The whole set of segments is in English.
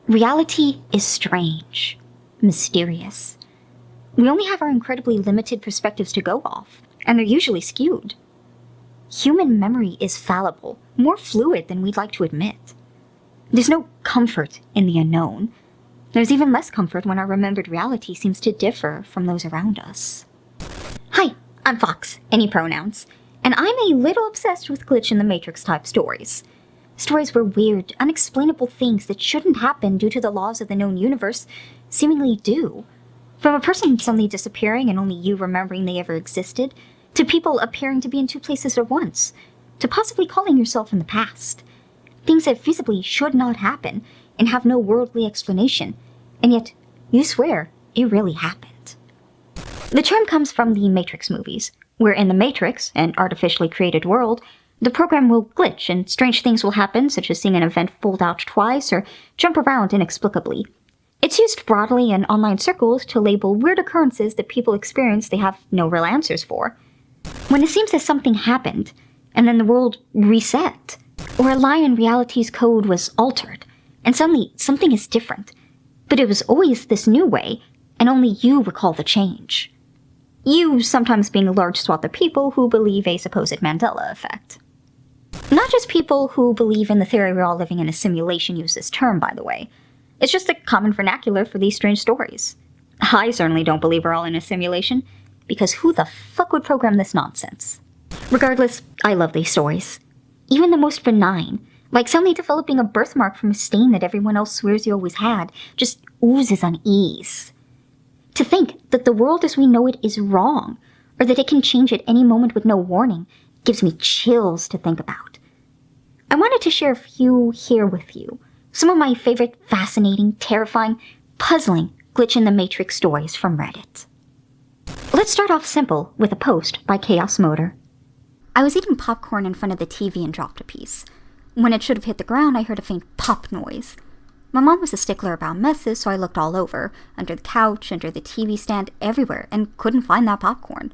Reality is strange, mysterious. We only have our incredibly limited perspectives to go off, and they're usually skewed. Human memory is fallible, more fluid than we'd like to admit. There's no comfort in the unknown. There's even less comfort when our remembered reality seems to differ from those around us. Hi, I'm Fox, any pronouns, and I'm a little obsessed with glitch in the Matrix type stories. Stories where weird, unexplainable things that shouldn't happen due to the laws of the known universe seemingly do. From a person suddenly disappearing and only you remembering they ever existed, to people appearing to be in two places at once, to possibly calling yourself in the past. Things that feasibly should not happen and have no worldly explanation, and yet you swear it really happened. The term comes from the Matrix movies, where in the Matrix, an artificially created world, the program will glitch and strange things will happen, such as seeing an event fold out twice or jump around inexplicably. It's used broadly in online circles to label weird occurrences that people experience they have no real answers for. When it seems that something happened, and then the world reset, or a line in reality's code was altered, and suddenly something is different, but it was always this new way, and only you recall the change. You sometimes being a large swath of people who believe a supposed Mandela effect. Not just people who believe in the theory we're all living in a simulation use this term, by the way. It's just a common vernacular for these strange stories. I certainly don't believe we're all in a simulation, because who the fuck would program this nonsense? Regardless, I love these stories. Even the most benign, like suddenly developing a birthmark from a stain that everyone else swears you always had, just oozes unease. To think that the world as we know it is wrong, or that it can change at any moment with no warning, gives me chills to think about. I wanted to share a few here with you. Some of my favorite fascinating, terrifying, puzzling glitch in the Matrix stories from Reddit. Let's start off simple with a post by Chaos Motor. I was eating popcorn in front of the TV and dropped a piece. When it should have hit the ground, I heard a faint pop noise. My mom was a stickler about messes, so I looked all over, under the couch, under the TV stand, everywhere, and couldn't find that popcorn.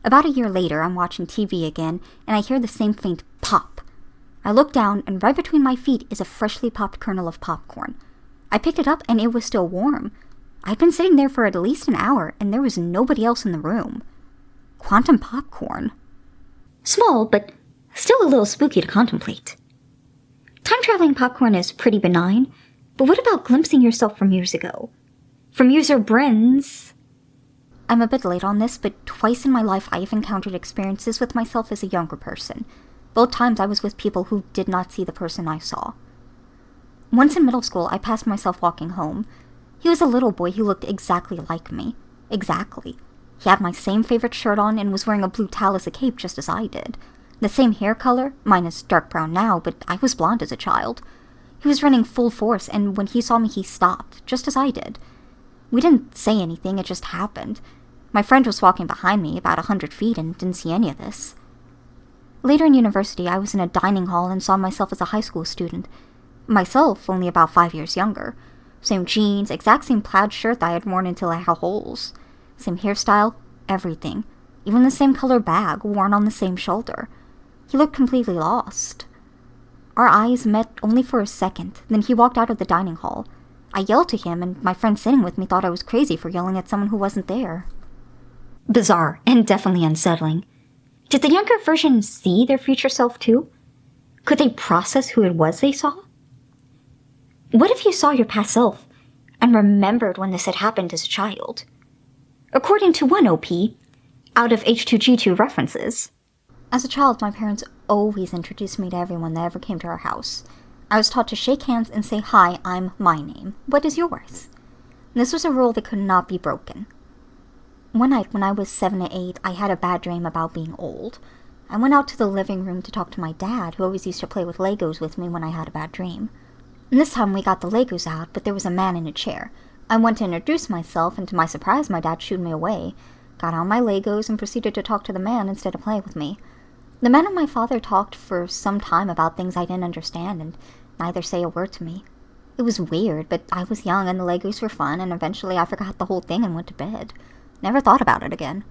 About a year later, I'm watching TV again, and I hear the same faint pop. I look down, and right between my feet is a freshly popped kernel of popcorn. I picked it up, and it was still warm. I'd been sitting there for at least an hour, and there was nobody else in the room. Quantum popcorn. Small, but still a little spooky to contemplate. Time-traveling popcorn is pretty benign, but what about glimpsing yourself from years ago? From user Bryn's... I'm a bit late on this, but twice in my life I have encountered experiences with myself as a younger person. Both times I was with people who did not see the person I saw. Once in middle school, I passed myself walking home. He was a little boy who looked exactly like me. Exactly. He had my same favorite shirt on and was wearing a blue towel as a cape just as I did. The same hair color, mine is dark brown now, but I was blonde as a child. He was running full force, and when he saw me, he stopped, just as I did. We didn't say anything, it just happened. My friend was walking behind me about 100 feet and didn't see any of this. Later in university, I was in a dining hall and saw myself as a high school student. Myself, only about 5 years younger. Same jeans, exact same plaid shirt that I had worn until I had holes. Same hairstyle, everything. Even the same color bag, worn on the same shoulder. He looked completely lost. Our eyes met only for a second, then he walked out of the dining hall. I yelled to him, and my friend sitting with me thought I was crazy for yelling at someone who wasn't there. Bizarre, and definitely unsettling. Did the younger version see their future self too? Could they process who it was they saw? What if you saw your past self and remembered when this had happened as a child? According to one OP, out of H2G2 references. As a child, my parents always introduced me to everyone that ever came to our house. I was taught to shake hands and say, "Hi, I'm my name. What is yours?" This was a rule that could not be broken. One night when I was 7 or 8, I had a bad dream about being old. I went out to the living room to talk to my dad, who always used to play with Legos with me when I had a bad dream. And this time we got the Legos out, but there was a man in a chair. I went to introduce myself, and to my surprise, my dad shooed me away, got out my Legos, and proceeded to talk to the man instead of play with me. The man and my father talked for some time about things I didn't understand, and neither say a word to me. It was weird, but I was young and the Legos were fun, and eventually I forgot the whole thing and went to bed. Never thought about it again.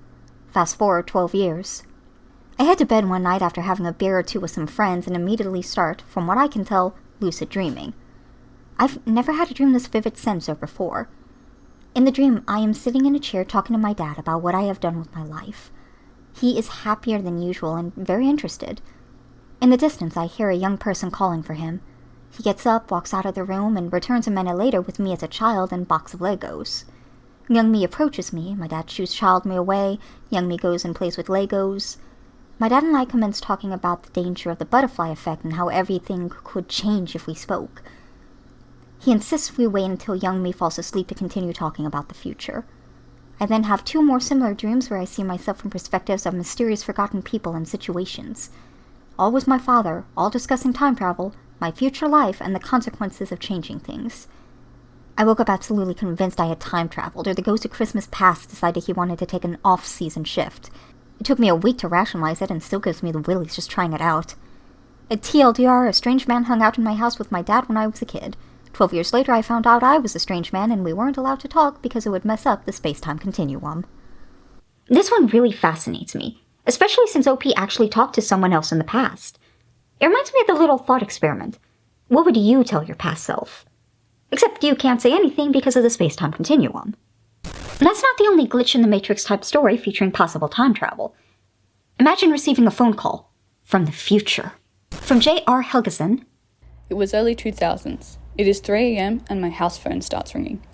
Fast forward 12 years. I head to bed one night after having a beer or two with some friends and immediately start, from what I can tell, lucid dreaming. I've never had a dream this vivid since or before. In the dream, I am sitting in a chair talking to my dad about what I have done with my life. He is happier than usual and very interested. In the distance, I hear a young person calling for him. He gets up, walks out of the room, and returns a minute later with me as a child and a box of Legos. Young me approaches me. My dad shoos child me away. Young me goes and plays with Legos. My dad and I commence talking about the danger of the butterfly effect and how everything could change if we spoke. He insists we wait until young me falls asleep to continue talking about the future. I then have 2 more similar dreams where I see myself from perspectives of mysterious forgotten people and situations. All with my father, all discussing time travel, my future life, and the consequences of changing things. I woke up absolutely convinced I had time traveled, or the ghost of Christmas past decided he wanted to take an off-season shift. It took me a week to rationalize it and still gives me the willies just trying it out. At TLDR, a strange man hung out in my house with my dad when I was a kid. 12 years later, I found out I was a strange man and we weren't allowed to talk because it would mess up the space-time continuum. This one really fascinates me, especially since OP actually talked to someone else in the past. It reminds me of the little thought experiment. What would you tell your past self? Except you can't say anything because of the space-time continuum. And that's not the only glitch in the Matrix type story featuring possible time travel. Imagine receiving a phone call from the future. From J.R. Helgeson. It was early 2000s. It is 3 a.m. and my house phone starts ringing.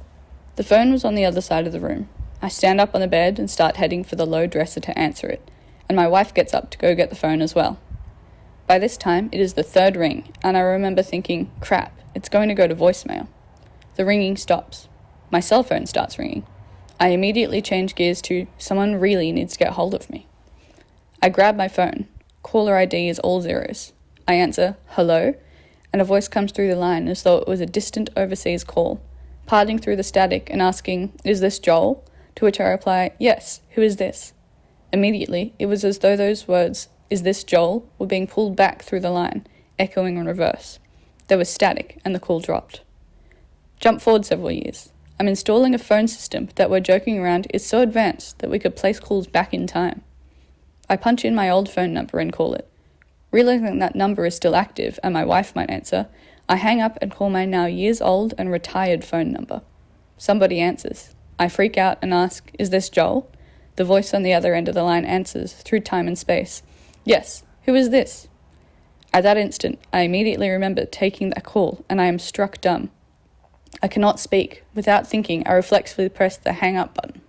The phone was on the other side of the room. I stand up on the bed and start heading for the low dresser to answer it, and my wife gets up to go get the phone as well. By this time, it is the 3rd ring, and I remember thinking, crap, it's going to go to voicemail. The ringing stops. My cell phone starts ringing. I immediately change gears to, someone really needs to get hold of me. I grab my phone. Caller ID is all zeros. I answer, hello, and a voice comes through the line as though it was a distant overseas call, parting through the static and asking, is this Joel? To which I reply, yes, who is this? Immediately, it was as though those words, is this Joel, were being pulled back through the line, echoing in reverse. There was static, and the call dropped. Jump forward several years. I'm installing a phone system that we're joking around is so advanced that we could place calls back in time. I punch in my old phone number and call it. Realizing that number is still active and my wife might answer, I hang up and call my now years old and retired phone number. Somebody answers. I freak out and ask, is this Joel? The voice on the other end of the line answers, through time and space, yes, who is this? At that instant, I immediately remember taking that call and I am struck dumb. I cannot speak. Without thinking, I reflexively press the hang up button.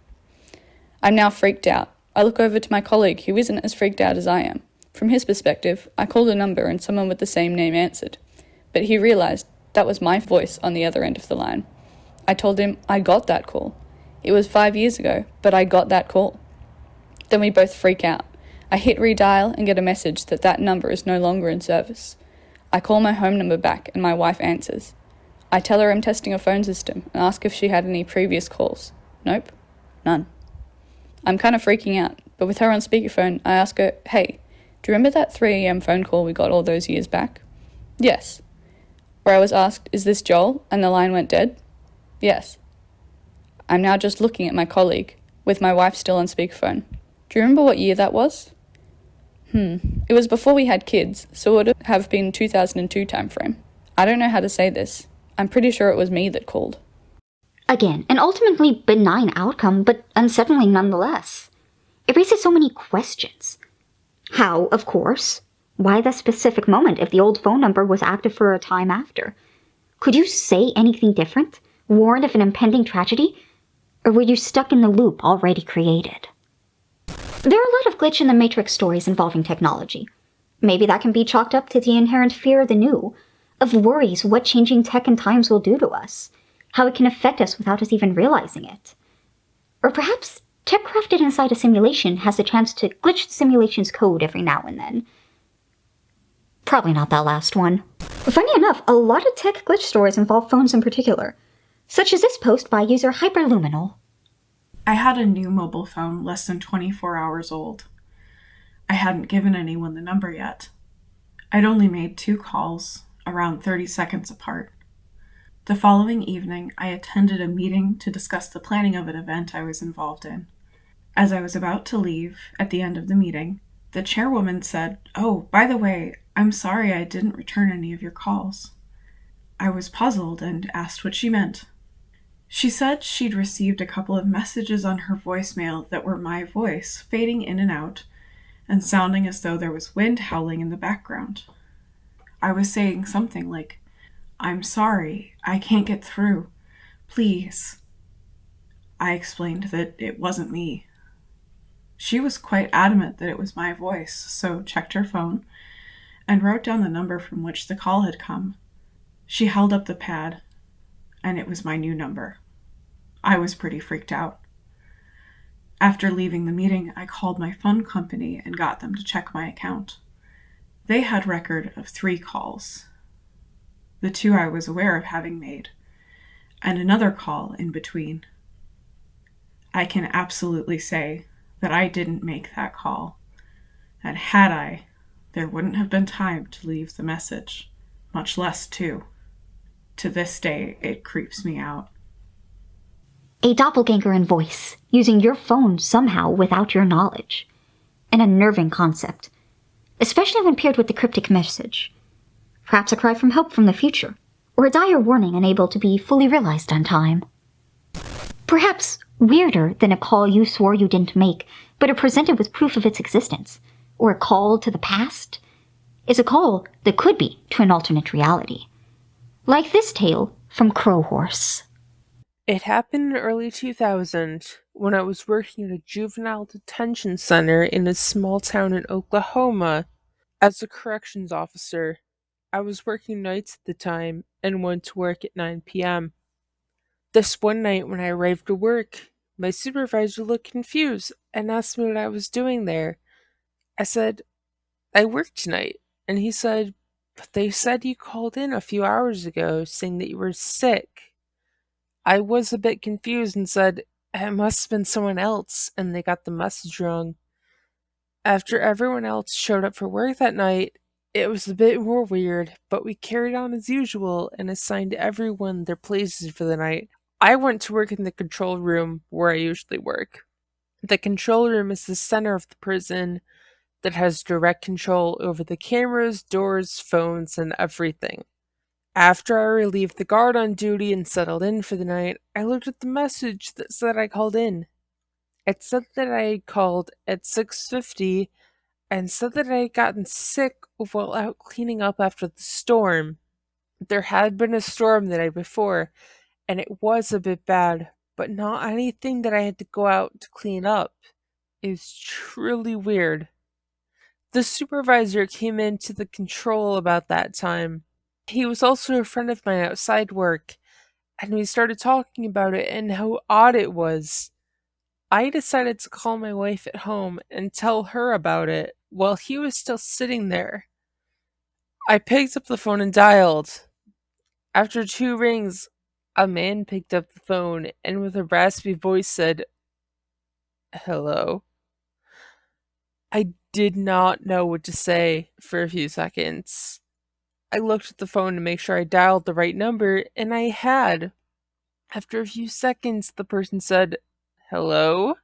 I'm now freaked out. I look over to my colleague who isn't as freaked out as I am. From his perspective, I called a number and someone with the same name answered. But he realized that was my voice on the other end of the line. I told him I got that call. It was 5 years ago, but I got that call. Then we both freak out. I hit redial and get a message that that number is no longer in service. I call my home number back and my wife answers. I tell her I'm testing a phone system and ask if she had any previous calls. Nope, none. I'm kind of freaking out, but with her on speakerphone, I ask her, hey, do you remember that 3 a.m. phone call we got all those years back? Yes. Where I was asked, is this Joel? And the line went dead? Yes. I'm now just looking at my colleague, with my wife still on speakerphone. Do you remember what year that was? It was before we had kids, so it would have been 2002 timeframe. I don't know how to say this. I'm pretty sure it was me that called. Again, an ultimately benign outcome, but unsettling nonetheless. It raises so many questions. How, of course? Why that specific moment if the old phone number was active for a time after? Could you say anything different? Warned of an impending tragedy? Or were you stuck in the loop already created? There are a lot of glitch in the Matrix stories involving technology. Maybe that can be chalked up to the inherent fear of the new, of worries what changing tech and times will do to us, how it can affect us without us even realizing it. Or perhaps tech crafted inside a simulation has the chance to glitch the simulation's code every now and then. Probably not that last one. Funny enough, a lot of tech glitch stories involve phones in particular, such as this post by user Hyperluminal. I had a new mobile phone less than 24 hours old. I hadn't given anyone the number yet. I'd only made 2 calls, around 30 seconds apart. The following evening, I attended a meeting to discuss the planning of an event I was involved in. As I was about to leave, at the end of the meeting, the chairwoman said, "Oh, by the way, I'm sorry I didn't return any of your calls." I was puzzled and asked what she meant. She said she'd received a couple of messages on her voicemail that were my voice, fading in and out, and sounding as though there was wind howling in the background. I was saying something like, "I'm sorry, I can't get through. Please." I explained that it wasn't me. She was quite adamant that it was my voice, so checked her phone and wrote down the number from which the call had come. She held up the pad, and it was my new number. I was pretty freaked out. After leaving the meeting, I called my phone company and got them to check my account. They had record of 3 calls, the 2 I was aware of having made, and another call in between. I can absolutely say that I didn't make that call, and had I, there wouldn't have been time to leave the message, much less 2. To this day, it creeps me out. A doppelganger in voice, using your phone somehow without your knowledge. An unnerving concept, especially when paired with the cryptic message. Perhaps a cry from help from the future, or a dire warning unable to be fully realized on time. Perhaps weirder than a call you swore you didn't make, but are presented with proof of its existence, or a call to the past, is a call that could be to an alternate reality. Like this tale from Crowhorse. It happened in early 2000 when I was working at a juvenile detention center in a small town in Oklahoma as a corrections officer. I was working nights at the time and went to work at 9 p.m. This one night when I arrived to work, my supervisor looked confused and asked me what I was doing there. I said, "I work tonight." And he said, "But they said you called in a few hours ago saying that you were sick." I was a bit confused and said, "It must have been someone else, and they got the message wrong." After everyone else showed up for work that night, it was a bit more weird, but we carried on as usual and assigned everyone their places for the night. I went to work in the control room where I usually work. The control room is the center of the prison that has direct control over the cameras, doors, phones, and everything. After I relieved the guard on duty and settled in for the night, I looked at the message that said I called in. It said that I had called at 6:50 and said that I had gotten sick while out cleaning up after the storm. There had been a storm the night before, and it was a bit bad, but not anything that I had to go out to clean up. It was truly weird. The supervisor came into the control about that time. He was also a friend of mine outside work, and we started talking about it and how odd it was. I decided to call my wife at home and tell her about it while he was still sitting there. I picked up the phone and dialed. After 2 rings, a man picked up the phone and with a raspy voice said, "Hello." I did not know what to say for a few seconds. I looked at the phone to make sure I dialed the right number, and I had. After a few seconds, the person said, "Hello?"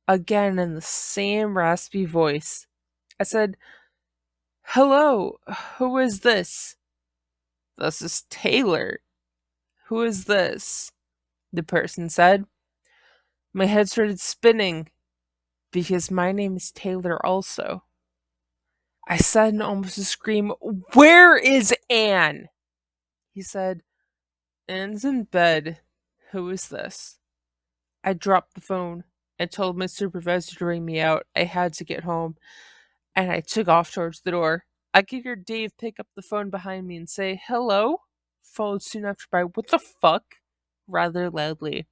Again in the same raspy voice. I said, "Hello, who is this?" "This is Taylor." "Who is this?" the person said. My head started spinning because my name is Taylor also. I said in almost a scream, "Where is Anne?" He said, "Anne's in bed. Who is this?" I dropped the phone and told my supervisor to ring me out. I had to get home, and I took off towards the door. I could hear Dave pick up the phone behind me and say, "Hello?" followed soon after by, "What the fuck?" rather loudly.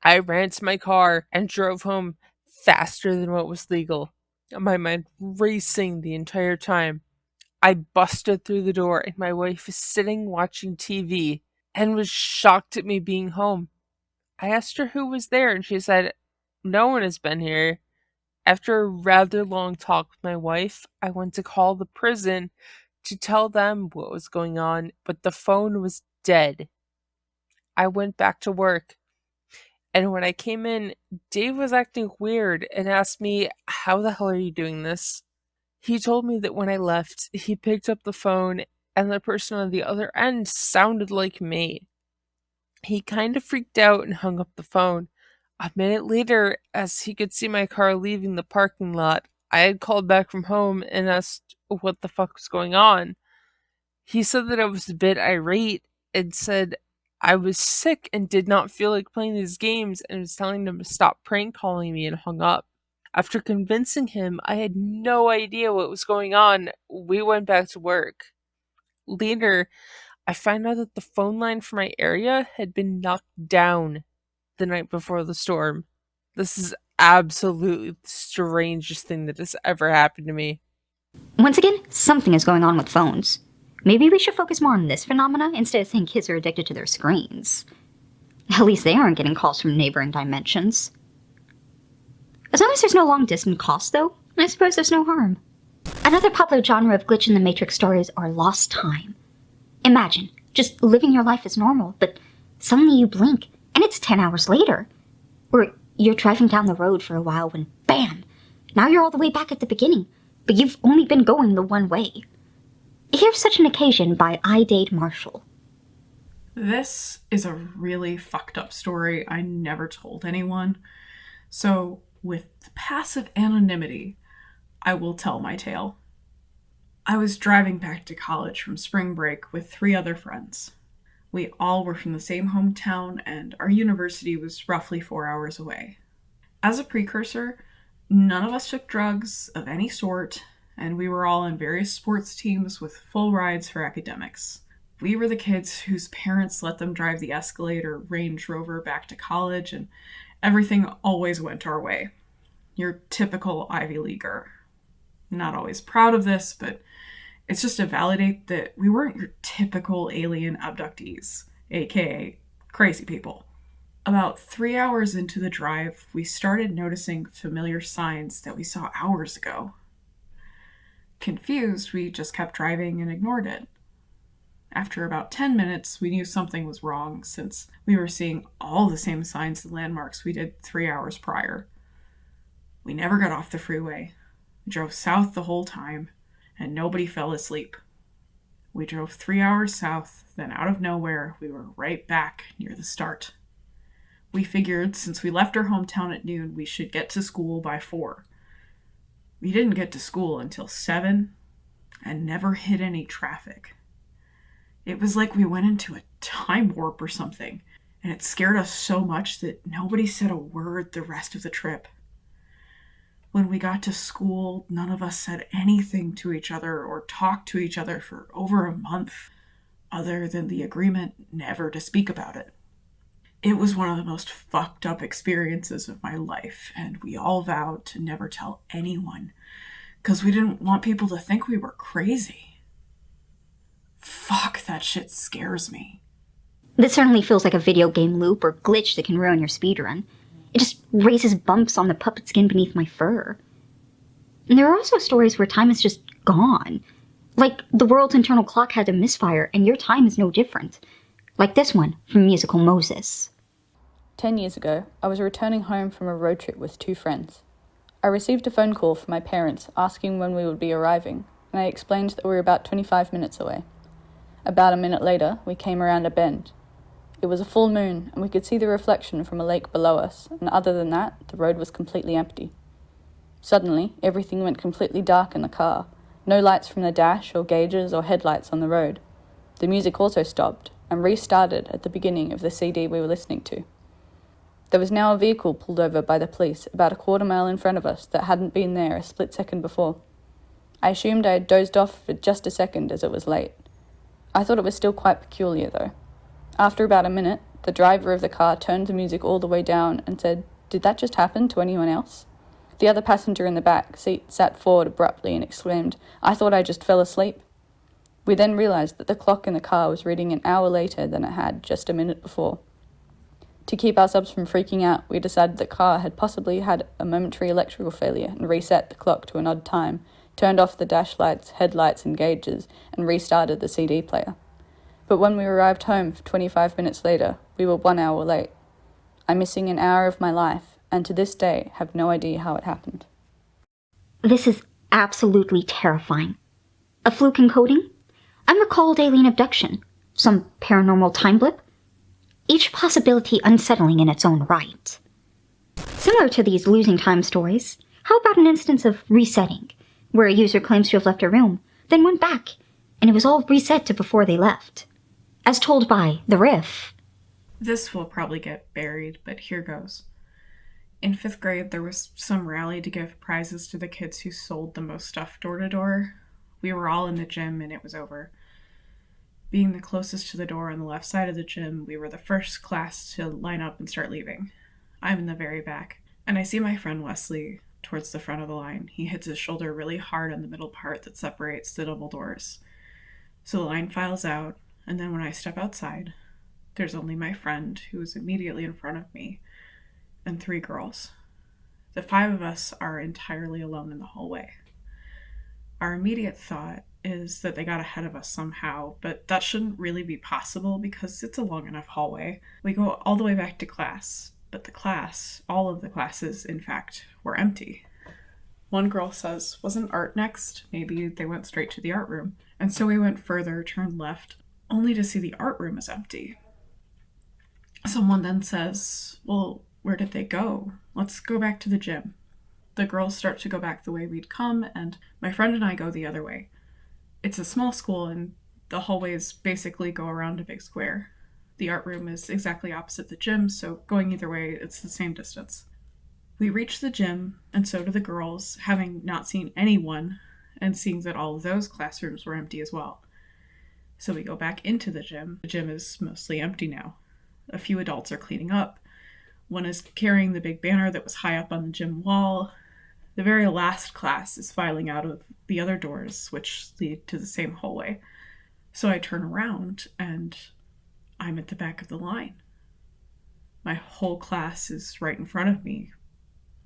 I ran to my car and drove home faster than what was legal, my mind racing the entire time. I busted through the door, and my wife was sitting watching TV and was shocked at me being home. I asked her who was there, and she said, "No one has been here." After a rather long talk with my wife, I went to call the prison to tell them what was going on, but the phone was dead. I went back to work, and when I came in, Dave was acting weird and asked me, "How the hell are you doing this?" He told me that when I left, he picked up the phone and the person on the other end sounded like me. He kind of freaked out and hung up the phone. A minute later, as he could see my car leaving the parking lot, I had called back from home and asked what the fuck was going on. He said that I was a bit irate and said I was sick and did not feel like playing these games and was telling him to stop prank calling me and hung up. After convincing him I had no idea what was going on, we went back to work. Later, I found out that the phone line for my area had been knocked down the night before the storm. This is absolutely the strangest thing that has ever happened to me. Once again, something is going on with phones. Maybe we should focus more on this phenomena instead of saying kids are addicted to their screens. At least they aren't getting calls from neighboring dimensions. As long as there's no long-distance calls, though, I suppose there's no harm. Another popular genre of glitch in the Matrix stories are lost time. Imagine, just living your life as normal, but suddenly you blink, and it's 10 hours later. Or you're driving down the road for a while when, bam! Now you're all the way back at the beginning, but you've only been going the one way. Here's such an occasion by I Dade Marshall. This is a really fucked up story I never told anyone. So, with passive anonymity, I will tell my tale. I was driving back to college from spring break with 3 other friends. We all were from the same hometown, and our university was roughly 4 hours away. As a precursor, none of us took drugs of any sort, and we were all in various sports teams with full rides for academics. We were the kids whose parents let them drive the Escalade or Range Rover back to college, and everything always went our way. Your typical Ivy Leaguer. Not always proud of this, but it's just to validate that we weren't your typical alien abductees, aka crazy people. About 3 hours into the drive, we started noticing familiar signs that we saw hours ago. Confused, we just kept driving and ignored it. After about 10 minutes, we knew something was wrong since we were seeing all the same signs and landmarks we did 3 hours prior. We never got off the freeway. We drove south the whole time, and nobody fell asleep. We drove 3 hours south, then out of nowhere, we were right back near the start. We figured since we left our hometown at noon, we should get to school by 4. We didn't get to school until 7 and never hit any traffic. It was like we went into a time warp or something, and it scared us so much that nobody said a word the rest of the trip. When we got to school, none of us said anything to each other or talked to each other for over a month, other than the agreement never to speak about it. It was one of the most fucked up experiences of my life, and we all vowed to never tell anyone, because we didn't want people to think we were crazy. Fuck, that shit scares me. This certainly feels like a video game loop or glitch that can ruin your speedrun. It just raises bumps on the puppet skin beneath my fur. And there are also stories where time is just gone. Like the world's internal clock had a misfire and your time is no different. Like this one from Musical Moses. 10 years ago, I was returning home from a road trip with 2 friends. I received a phone call from my parents asking when we would be arriving, and I explained that we were about 25 minutes away. About a minute later, we came around a bend. It was a full moon, and we could see the reflection from a lake below us, and other than that, the road was completely empty. Suddenly, everything went completely dark in the car. No lights from the dash or gauges or headlights on the road. The music also stopped, and restarted at the beginning of the CD we were listening to. There was now a vehicle pulled over by the police about a quarter mile in front of us that hadn't been there a split second before. I assumed I had dozed off for just a second as it was late. I thought it was still quite peculiar, though. After about a minute, the driver of the car turned the music all the way down and said, "Did that just happen to anyone else?" The other passenger in the back seat sat forward abruptly and exclaimed, "I thought I just fell asleep." We then realized that the clock in the car was reading an hour later than it had just a minute before. To keep ourselves from freaking out, we decided the car had possibly had a momentary electrical failure and reset the clock to an odd time, turned off the dash lights, headlights and gauges, and restarted the CD player. But when we arrived home 25 minutes later, we were 1 hour late. I'm missing an hour of my life, and to this day have no idea how it happened. This is absolutely terrifying. A fluke encoding? unrecalled alien abduction, some paranormal time blip, each possibility unsettling in its own right. Similar to these losing time stories, how about an instance of resetting, where a user claims to have left a room, then went back, and it was all reset to before they left? As told by The Riff. This will probably get buried, but here goes. In 5th grade, there was some rally to give prizes to the kids who sold the most stuff door to door. We were all in the gym and it was over. Being the closest to the door on the left side of the gym, we were the first class to line up and start leaving. I'm in the very back, and I see my friend Wesley towards the front of the line. He hits his shoulder really hard on the middle part that separates the double doors. So the line files out, and then when I step outside, there's only my friend, who is immediately in front of me, and 3 girls. The 5 of us are entirely alone in the hallway. Our immediate thought is that they got ahead of us somehow, but that shouldn't really be possible because it's a long enough hallway. We go all the way back to class, but the class, all of the classes, in fact, were empty. One girl says, "Wasn't art next? Maybe they went straight to the art room." And so we went further, turned left, only to see the art room is empty. Someone then says, "Well, where did they go? Let's go back to the gym." The girls start to go back the way we'd come, and my friend and I go the other way. It's a small school, and the hallways basically go around a big square. The art room is exactly opposite the gym, so going either way, it's the same distance. We reach the gym, and so do the girls, having not seen anyone, and seeing that all of those classrooms were empty as well. So we go back into the gym. The gym is mostly empty now. A few adults are cleaning up. One is carrying the big banner that was high up on the gym wall. The very last class is filing out of the other doors, which lead to the same hallway. So I turn around, and I'm at the back of the line. My whole class is right in front of me,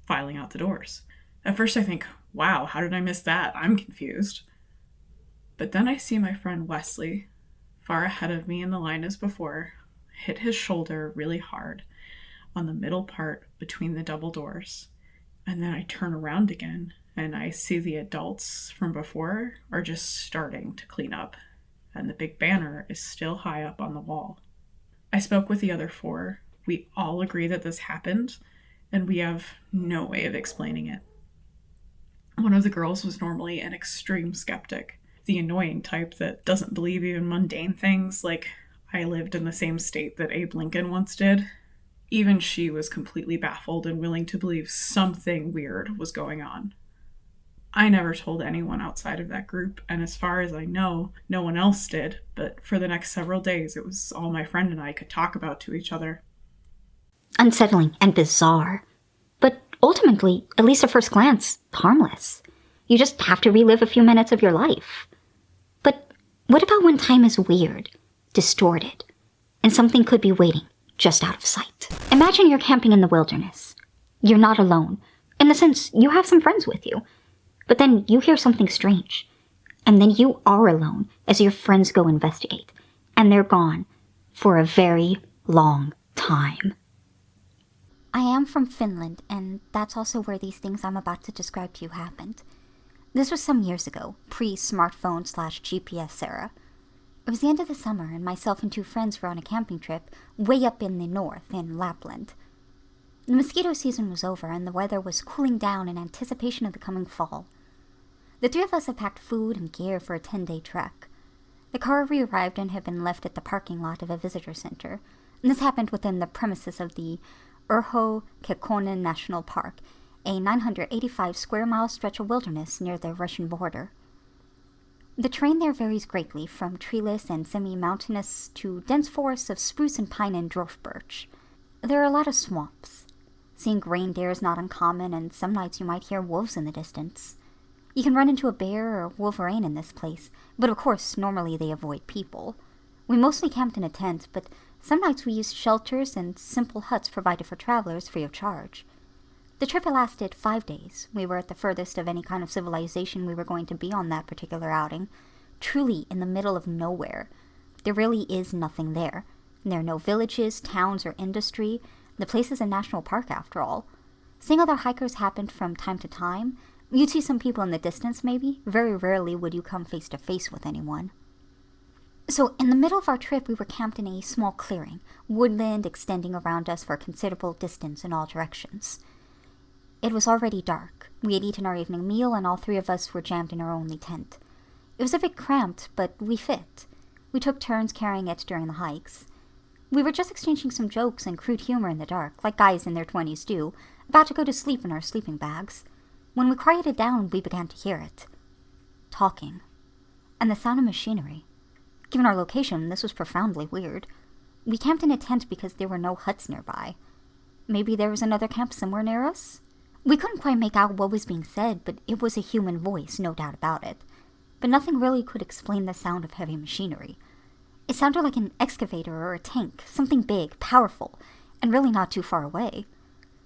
filing out the doors. At first I think, wow, how did I miss that? I'm confused. But then I see my friend Wesley, far ahead of me in the line as before, hit his shoulder really hard on the middle part between the double doors. And then I turn around again, and I see the adults from before are just starting to clean up, and the big banner is still high up on the wall. I spoke with the other 4. We all agree that this happened, and we have no way of explaining it. One of the girls was normally an extreme skeptic, the annoying type that doesn't believe even mundane things like I lived in the same state that Abe Lincoln once did. Even she was completely baffled and willing to believe something weird was going on. I never told anyone outside of that group, and as far as I know, no one else did, but for the next several days, it was all my friend and I could talk about to each other. Unsettling and bizarre. But ultimately, at least at first glance, harmless. You just have to relive a few minutes of your life. But what about when time is weird, distorted, and something could be waiting just out of sight? Imagine you're camping in the wilderness. You're not alone. In the sense, you have some friends with you. But then you hear something strange. And then you are alone as your friends go investigate. And they're gone for a very long time. I am from Finland, and that's also where these things I'm about to describe to you happened. This was some years ago, pre-smartphone/GPS era. It was the end of the summer, and myself and 2 friends were on a camping trip way up in the north, in Lapland. The mosquito season was over, and the weather was cooling down in anticipation of the coming fall. The 3 of us had packed food and gear for a 10-day trek. The car we arrived in had been left at the parking lot of a visitor center, and this happened within the premises of the Urho Kekkonen National Park, a 985 square mile stretch of wilderness near the Russian border. The terrain there varies greatly, from treeless and semi-mountainous to dense forests of spruce and pine and dwarf birch. There are a lot of swamps. Seeing reindeer is not uncommon, and some nights you might hear wolves in the distance. You can run into a bear or wolverine in this place, but of course, normally they avoid people. We mostly camped in a tent, but some nights we used shelters and simple huts provided for travelers free of charge. The trip had lasted 5 days. We were at the furthest of any kind of civilization we were going to be on that particular outing, truly in the middle of nowhere. There really is nothing there. There are no villages, towns, or industry. The place is a national park, after all. Seeing other hikers happened from time to time. You'd see some people in the distance, maybe. Very rarely would you come face to face with anyone. So, in the middle of our trip, we were camped in a small clearing, woodland extending around us for a considerable distance in all directions. It was already dark. We had eaten our evening meal, and all three of us were jammed in our only tent. It was a bit cramped, but we fit. We took turns carrying it during the hikes. We were just exchanging some jokes and crude humor in the dark, like guys in their 20s do, about to go to sleep in our sleeping bags. When we quieted down, we began to hear it. Talking. And the sound of machinery. Given our location, this was profoundly weird. We camped in a tent because there were no huts nearby. Maybe there was another camp somewhere near us? We couldn't quite make out what was being said, but it was a human voice, no doubt about it. But nothing really could explain the sound of heavy machinery. It sounded like an excavator or a tank, something big, powerful, and really not too far away.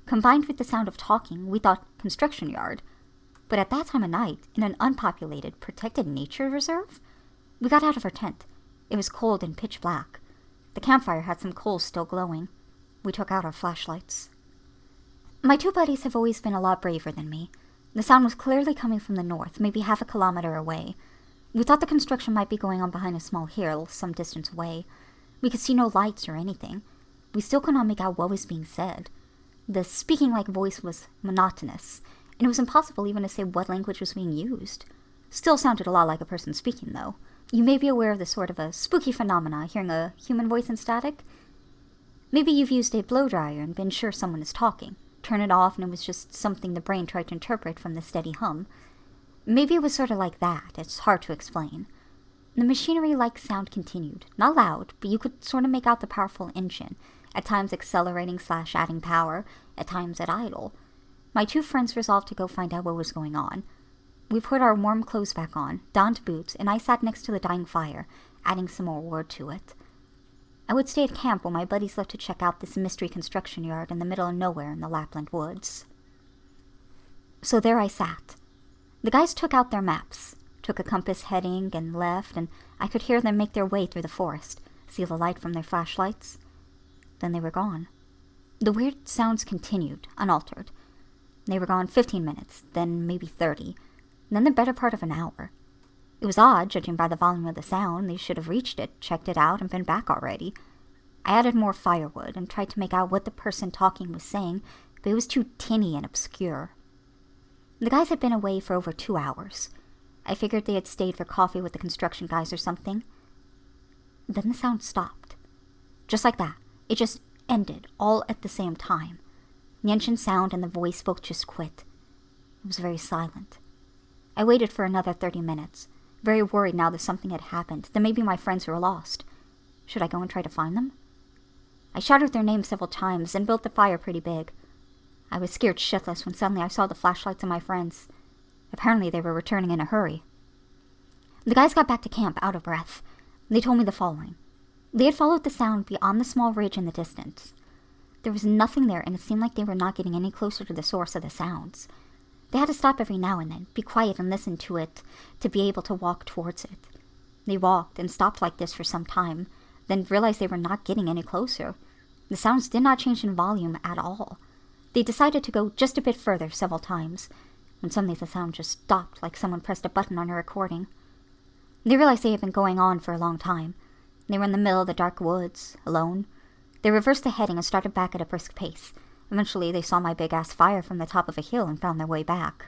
Combined with the sound of talking, we thought construction yard. But at that time of night, in an unpopulated, protected nature reserve, we got out of our tent. It was cold and pitch black. The campfire had some coals still glowing. We took out our flashlights. My two buddies have always been a lot braver than me. The sound was clearly coming from the north, maybe half a kilometer away. We thought the construction might be going on behind a small hill, some distance away. We could see no lights or anything. We still could not make out what was being said. The speaking-like voice was monotonous, and it was impossible even to say what language was being used. Still sounded a lot like a person speaking, though. You may be aware of this sort of a spooky phenomena, hearing a human voice in static. Maybe you've used a blow dryer and been sure someone is talking. Turn it off and it was just something the brain tried to interpret from the steady hum. Maybe it was sort of like that. It's hard to explain. The machinery-like sound continued. Not loud, but you could sort of make out the powerful engine, at times accelerating/adding power, at times at idle. My two friends resolved to go find out what was going on. We put our warm clothes back on, donned boots, and I sat next to the dying fire, adding some more wood to it. I would stay at camp while my buddies left to check out this mystery construction yard in the middle of nowhere in the Lapland woods. So there I sat. The guys took out their maps, took a compass heading and left, and I could hear them make their way through the forest, see the light from their flashlights. Then they were gone. The weird sounds continued, unaltered. They were gone 15 minutes, then maybe 30, then the better part of an hour. It was odd, judging by the volume of the sound. They should have reached it, checked it out, and been back already. I added more firewood and tried to make out what the person talking was saying, but it was too tinny and obscure. The guys had been away for over 2 hours. I figured they had stayed for coffee with the construction guys or something. Then the sound stopped. Just like that. It just ended, all at the same time. The engine sound and the voice spoke just quit. It was very silent. I waited for another 30 minutes, very worried now that something had happened, that maybe my friends were lost. Should I go and try to find them? I shouted their names several times and built the fire pretty big. I was scared shitless when suddenly I saw the flashlights of my friends. Apparently they were returning in a hurry. The guys got back to camp out of breath. They told me the following. They had followed the sound beyond the small ridge in the distance. There was nothing there, and it seemed like they were not getting any closer to the source of the sounds. They had to stop every now and then, be quiet and listen to it, to be able to walk towards it. They walked and stopped like this for some time, then realized they were not getting any closer. The sounds did not change in volume at all. They decided to go just a bit further several times, when suddenly the sound just stopped like someone pressed a button on a recording. They realized they had been going on for a long time. They were in the middle of the dark woods, alone. They reversed the heading and started back at a brisk pace. Eventually, they saw my big-ass fire from the top of a hill and found their way back.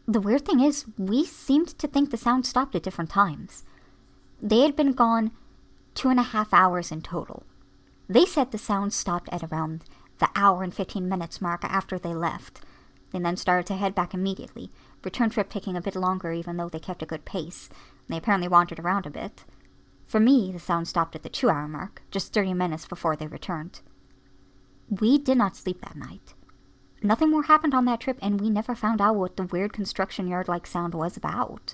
The weird thing is, we seemed to think the sound stopped at different times. They had been gone 2.5 hours in total. They said the sound stopped at around the hour and 15 minutes mark after they left. They then started to head back immediately, return trip taking a bit longer even though they kept a good pace. They apparently wandered around a bit. For me, the sound stopped at the 2-hour mark, just 30 minutes before they returned. We did not sleep that night. Nothing more happened on that trip, and we never found out what the weird construction yard-like sound was about.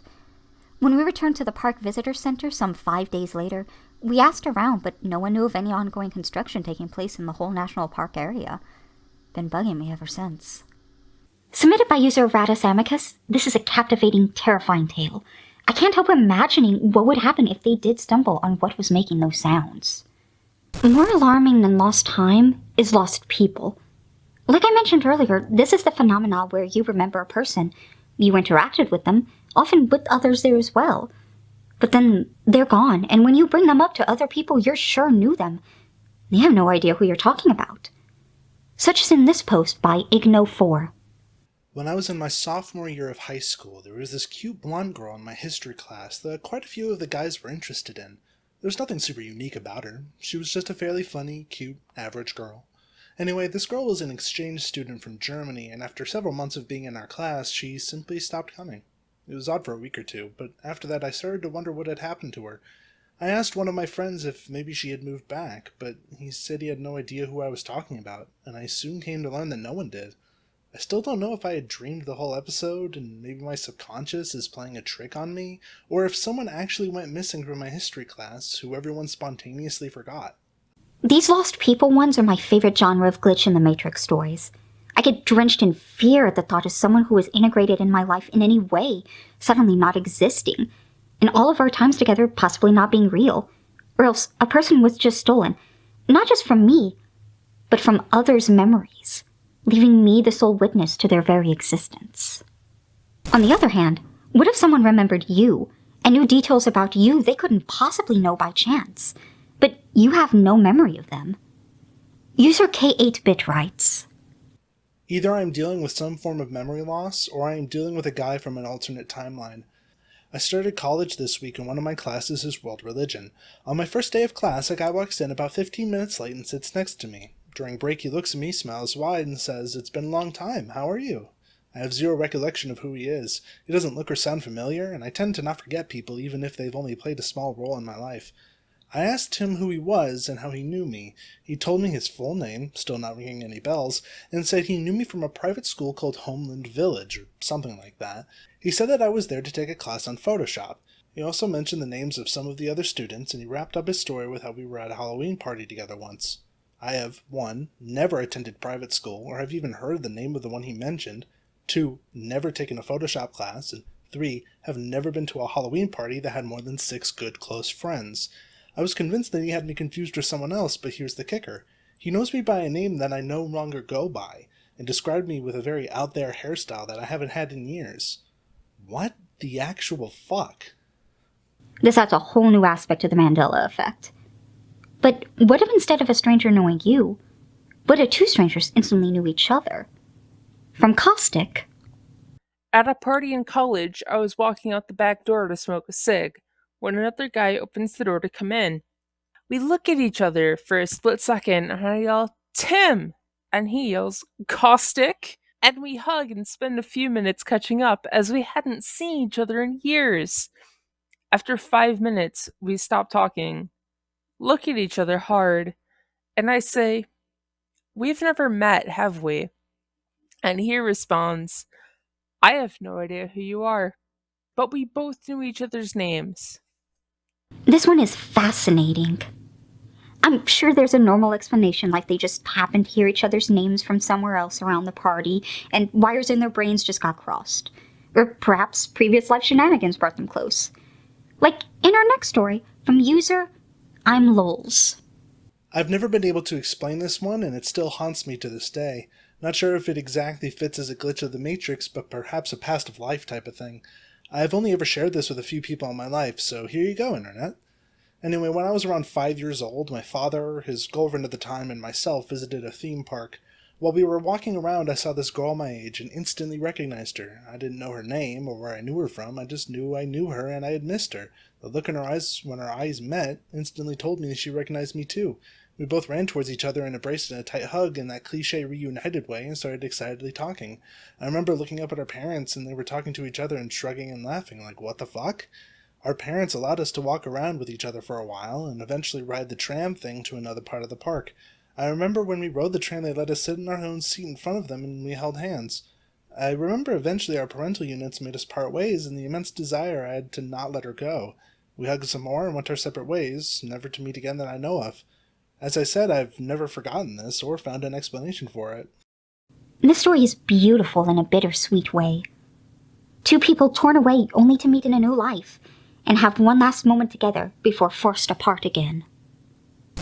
When we returned to the park visitor center some 5 days later, we asked around, but no one knew of any ongoing construction taking place in the whole national park area. Been bugging me ever since. Submitted by user Radis Amicus, this is a captivating, terrifying tale. I can't help imagining what would happen if they did stumble on what was making those sounds. More alarming than lost time is lost people. Like I mentioned earlier, this is the phenomenon where you remember a person, you interacted with them, often with others there as well. But then they're gone, and when you bring them up to other people you're sure knew them, they have no idea who you're talking about. Such as in this post by Igno4. When I was in my sophomore year of high school, there was this cute blonde girl in my history class that quite a few of the guys were interested in. There was nothing super unique about her. She was just a fairly funny, cute, average girl. Anyway, this girl was an exchange student from Germany, and after several months of being in our class, she simply stopped coming. It was odd for a week or two, but after that I started to wonder what had happened to her. I asked one of my friends if maybe she had moved back, but he said he had no idea who I was talking about, and I soon came to learn that no one did. I still don't know if I had dreamed the whole episode, and maybe my subconscious is playing a trick on me, or if someone actually went missing from my history class, who everyone spontaneously forgot. These lost people ones are my favorite genre of glitch in the Matrix stories. I get drenched in fear at the thought of someone who was integrated in my life in any way, suddenly not existing, and all of our times together possibly not being real, or else a person was just stolen, not just from me, but from others' memories, leaving me the sole witness to their very existence. On the other hand, what if someone remembered you, and knew details about you they couldn't possibly know by chance, but you have no memory of them? User K8-bit writes, Either I am dealing with some form of memory loss, or I am dealing with a guy from an alternate timeline. I started college this week and one of my classes is world religion. On my first day of class, a guy walks in about 15 minutes late and sits next to me. During break, he looks at me, smiles wide, and says, "It's been a long time. How are you?" I have zero recollection of who he is. He doesn't look or sound familiar, and I tend to not forget people even if they've only played a small role in my life. I asked him who he was and how he knew me. He told me his full name, still not ringing any bells, and said he knew me from a private school called Homeland Village, or something like that. He said that I was there to take a class on Photoshop. He also mentioned the names of some of the other students, and he wrapped up his story with how we were at a Halloween party together once. I have, 1, never attended private school, or have even heard the name of the one he mentioned, 2, never taken a Photoshop class, and 3, have never been to a Halloween party that had more than 6 good close friends. I was convinced that he had me confused with someone else, but here's the kicker. He knows me by a name that I no longer go by, and described me with a very out-there hairstyle that I haven't had in years. What the actual fuck? This adds a whole new aspect to the Mandela effect. But what if instead of a stranger knowing you, what if two strangers instantly knew each other? From Caustic. At a party in college, I was walking out the back door to smoke a cig, when another guy opens the door to come in. We look at each other for a split second, and I yell, "Tim!" And he yells, "Caustic!" And we hug and spend a few minutes catching up, as we hadn't seen each other in years. After 5 minutes, we stop talking, look at each other hard, and I say, "We've never met, have we?" And he responds, "I have no idea who you are, but we both knew each other's names." This one is fascinating. I'm sure there's a normal explanation, like they just happened to hear each other's names from somewhere else around the party, and wires in their brains just got crossed. Or perhaps previous life shenanigans brought them close. Like in our next story, from user I'm Lols. I've never been able to explain this one, and it still haunts me to this day. Not sure if it exactly fits as a glitch of the Matrix, but perhaps a past of life type of thing. I've only ever shared this with a few people in my life, so here you go, Internet. Anyway, when I was around 5 years old, my father, his girlfriend at the time, and myself visited a theme park. While we were walking around, I saw this girl my age and instantly recognized her. I didn't know her name or where I knew her from, I just knew I knew her and I had missed her. The look in her eyes when our eyes met instantly told me that she recognized me too. We both ran towards each other and embraced in a tight hug in that cliche reunited way and started excitedly talking. I remember looking up at our parents and they were talking to each other and shrugging and laughing like, what the fuck? Our parents allowed us to walk around with each other for a while and eventually ride the tram thing to another part of the park. I remember when we rode the tram they let us sit in our own seat in front of them and we held hands. I remember eventually our parental units made us part ways and the immense desire I had to not let her go. We hugged some more and went our separate ways, never to meet again that I know of. As I said, I've never forgotten this or found an explanation for it. This story is beautiful in a bittersweet way. Two people torn away only to meet in a new life, and have one last moment together before forced apart again.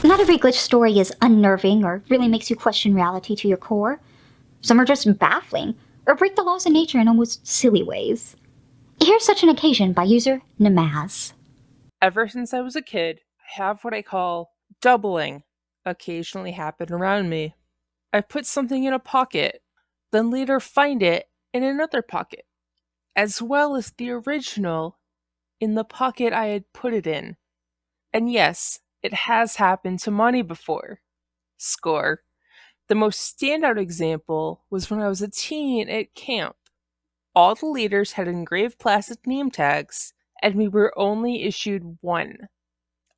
Not every glitch story is unnerving or really makes you question reality to your core. Some are just baffling, or break the laws of nature in almost silly ways. Here's such an occasion by user Namaz. Ever since I was a kid, I have what I call doubling occasionally happen around me. I put something in a pocket, then later find it in another pocket, as well as the original in the pocket I had put it in. And yes, it has happened to money before. Score. The most standout example was when I was a teen at camp. All the leaders had engraved plastic name tags, and we were only issued one.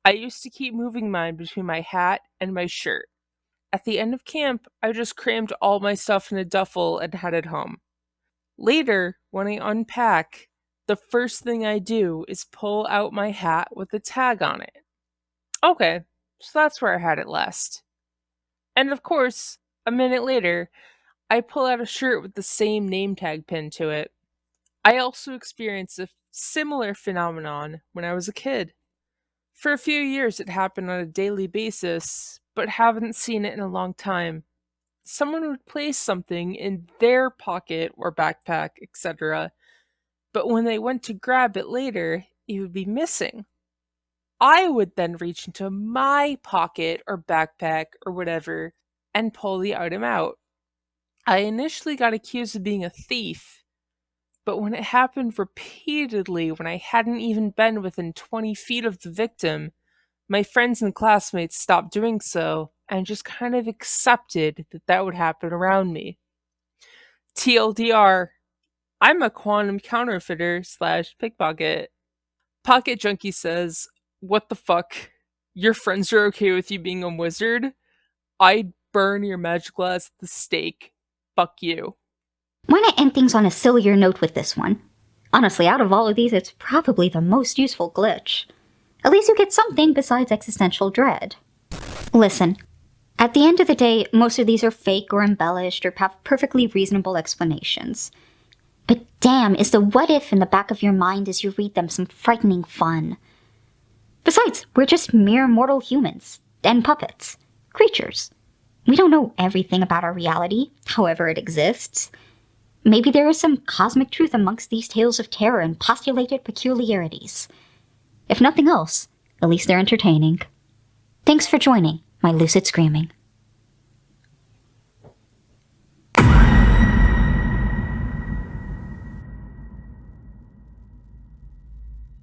I used to keep moving mine between my hat and my shirt. At the end of camp, I just crammed all my stuff in a duffel and headed home. Later, when I unpack, the first thing I do is pull out my hat with the tag on it. Okay, so that's where I had it last. And of course, a minute later, I pull out a shirt with the same name tag pinned to it. I also experienced a similar phenomenon when I was a kid. For a few years, it happened on a daily basis, but haven't seen it in a long time. Someone would place something in their pocket or backpack, etc., but when they went to grab it later, it would be missing. I would then reach into my pocket or backpack or whatever and pull the item out. I initially got accused of being a thief, but when it happened repeatedly when I hadn't even been within 20 feet of the victim, my friends and classmates stopped doing so and just kind of accepted that that would happen around me. TLDR, I'm a quantum counterfeiter slash pickpocket. Pocket Junkie says, what the fuck? Your friends are okay with you being a wizard? I'd burn your magic glass at the stake. Fuck you. Why not end things on a sillier note with this one? Honestly, out of all of these, it's probably the most useful glitch. At least you get something besides existential dread. Listen, at the end of the day, most of these are fake or embellished or have perfectly reasonable explanations. But damn, is the what if in the back of your mind as you read them some frightening fun. Besides, we're just mere mortal humans, and puppets, creatures. We don't know everything about our reality, however it exists. Maybe there is some cosmic truth amongst these tales of terror and postulated peculiarities. If nothing else, at least they're entertaining. Thanks for joining my lucid screaming.